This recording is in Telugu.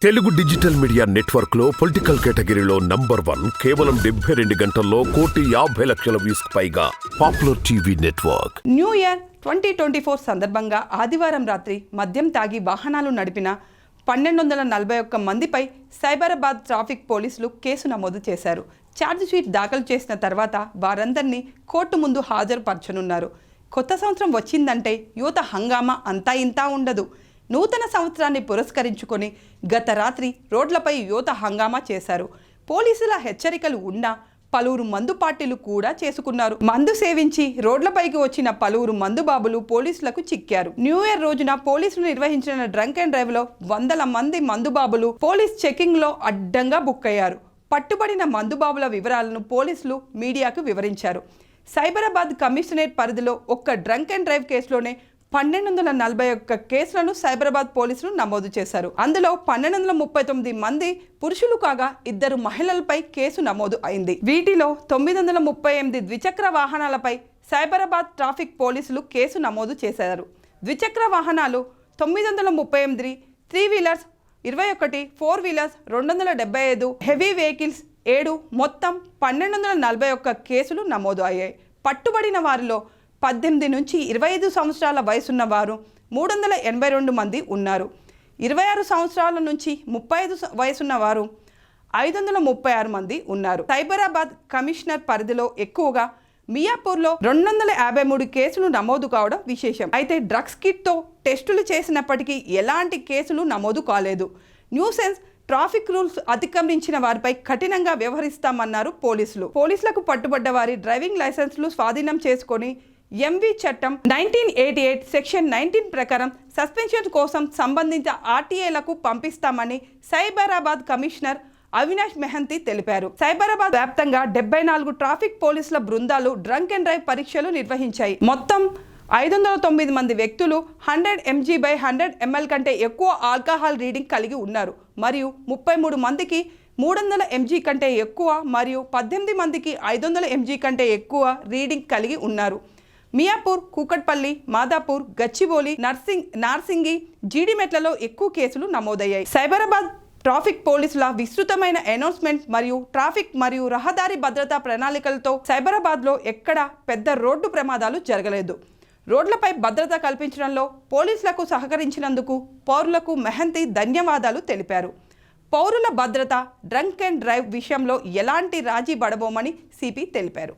తెలుగు డిజిటల్ మీడియా నెట్వర్క్ లో పొలిటికల్ కేటగిరీలో #1 కేవలం 72 గంటల్లో 1,50,00,000 వ్యూస్ పైగా popular TV network. New year 2024 సందర్భంగా ఆదివారం రాత్రి మద్యం తాగి వాహనాలు నడిపిన 1241 మందిపై సైబరాబాద్ ట్రాఫిక్ పోలీసులు కేసు నమోదు చేశారు. ఛార్జ్ షీట్ దాఖలు చేసిన తర్వాత వారందరినీ కోర్టు ముందు హాజరుపరచనున్నారు. కొత్త సంవత్సరం వచ్చిందంటే యువత హంగామా అంతా ఇంతా ఉండదు. నూతన సంవత్సరాన్ని పురస్కరించుకొని గత రాత్రి రోడ్లపై యువత హంగామా చేశారు. పోలీసుల హెచ్చరికలు ఉన్నా పలువురు మందు పార్టీలు కూడా చేసుకున్నారు. మందు సేవించి రోడ్లపైకి వచ్చిన పలువురు మందుబాబులు పోలీసులకు చిక్కారు. న్యూ ఇయర్ రోజున పోలీసులు నిర్వహించిన డ్రంక్ అండ్ డ్రైవ్ లో వందల మంది మందుబాబులు పోలీస్ చెకింగ్ లో అడ్డంగా బుక్ అయ్యారు. పట్టుబడిన మందుబాబుల వివరాలను పోలీసులు మీడియాకు వివరించారు. సైబరాబాద్ కమిషనరేట్ పరిధిలో ఒక్క డ్రంక్ అండ్ డ్రైవ్ కేసులోనే 1241 కేసులను సైబరాబాద్ పోలీసులు నమోదు చేశారు. అందులో 1239 మంది పురుషులు కాగా 2 మహిళలపై కేసు నమోదు అయింది. వీటిలో 938 ద్విచక్ర వాహనాలపై సైబరాబాద్ ట్రాఫిక్ పోలీసులు కేసు నమోదు చేశారు. ద్విచక్ర వాహనాలు 938, 3 వీలర్స్ 21, 4 వీలర్స్ 275, హెవీ వెహికల్స్ 7, మొత్తం 1241 కేసులు నమోదు అయ్యాయి. పట్టుబడిన వారిలో 18 నుంచి 25 సంవత్సరాల వయసున్న వారు 382 మంది ఉన్నారు. 26 సంవత్సరాల నుంచి 35 వయసున్న వారు 536 మంది ఉన్నారు. సైబరాబాద్ కమిషనర్ పరిధిలో ఎక్కువగా మియాపూర్లో 253 కేసులు నమోదు కావడం విశేషం. అయితే డ్రగ్స్ కిట్తో టెస్టులు చేసినప్పటికీ ఎలాంటి కేసులు నమోదు కాలేదు. న్యూసెన్స్ ట్రాఫిక్ రూల్స్ అతిక్రమించిన వారిపై కఠినంగా వ్యవహరిస్తామన్నారు పోలీసులు. పోలీసులకు పట్టుబడ్డ వారి డ్రైవింగ్ లైసెన్స్లు స్వాధీనం చేసుకొని ఎంవి చట్టం 1988 సెక్షన్ 19 ప్రకారం సస్పెన్షన్ కోసం సంబంధిత ఆర్టీఏలకు పంపిస్తామని సైబరాబాద్ కమిషనర్ అవినాష్ మెహంతి తెలిపారు. సైబరాబాద్ వ్యాప్తంగా 74 ట్రాఫిక్ పోలీసుల బృందాలు డ్రంక్ అండ్ డ్రైవ్ పరీక్షలు నిర్వహించాయి. మొత్తం 509 మంది వ్యక్తులు 100 mg/100 ml కంటే ఎక్కువ ఆల్కహాల్ రీడింగ్ కలిగి ఉన్నారు. మరియు 33 మందికి 300 mg కంటే ఎక్కువ మరియు 18 మందికి 500 mg కంటే ఎక్కువ రీడింగ్ కలిగి ఉన్నారు. మియాపూర్, కూకట్పల్లి, మాదాపూర్, గచ్చిబౌలి, నార్సింగి, జీడిమెట్లలో ఎక్కువ కేసులు నమోదయ్యాయి. సైబరాబాద్ ట్రాఫిక్ పోలీసుల విస్తృతమైన అనౌన్స్మెంట్ మరియు ట్రాఫిక్ మరియు రహదారి భద్రతా ప్రణాళికలతో సైబరాబాద్లో ఎక్కడ పెద్ద రోడ్డు ప్రమాదాలు జరగలేదు. రోడ్లపై భద్రత కల్పించడంలో పోలీసులకు సహకరించినందుకు పౌరులకు మెహంతి ధన్యవాదాలు తెలిపారు. పౌరుల భద్రత, డ్రంక్ అండ్ డ్రైవ్ విషయంలో ఎలాంటి రాజీ పడబోమని సిపి తెలిపారు.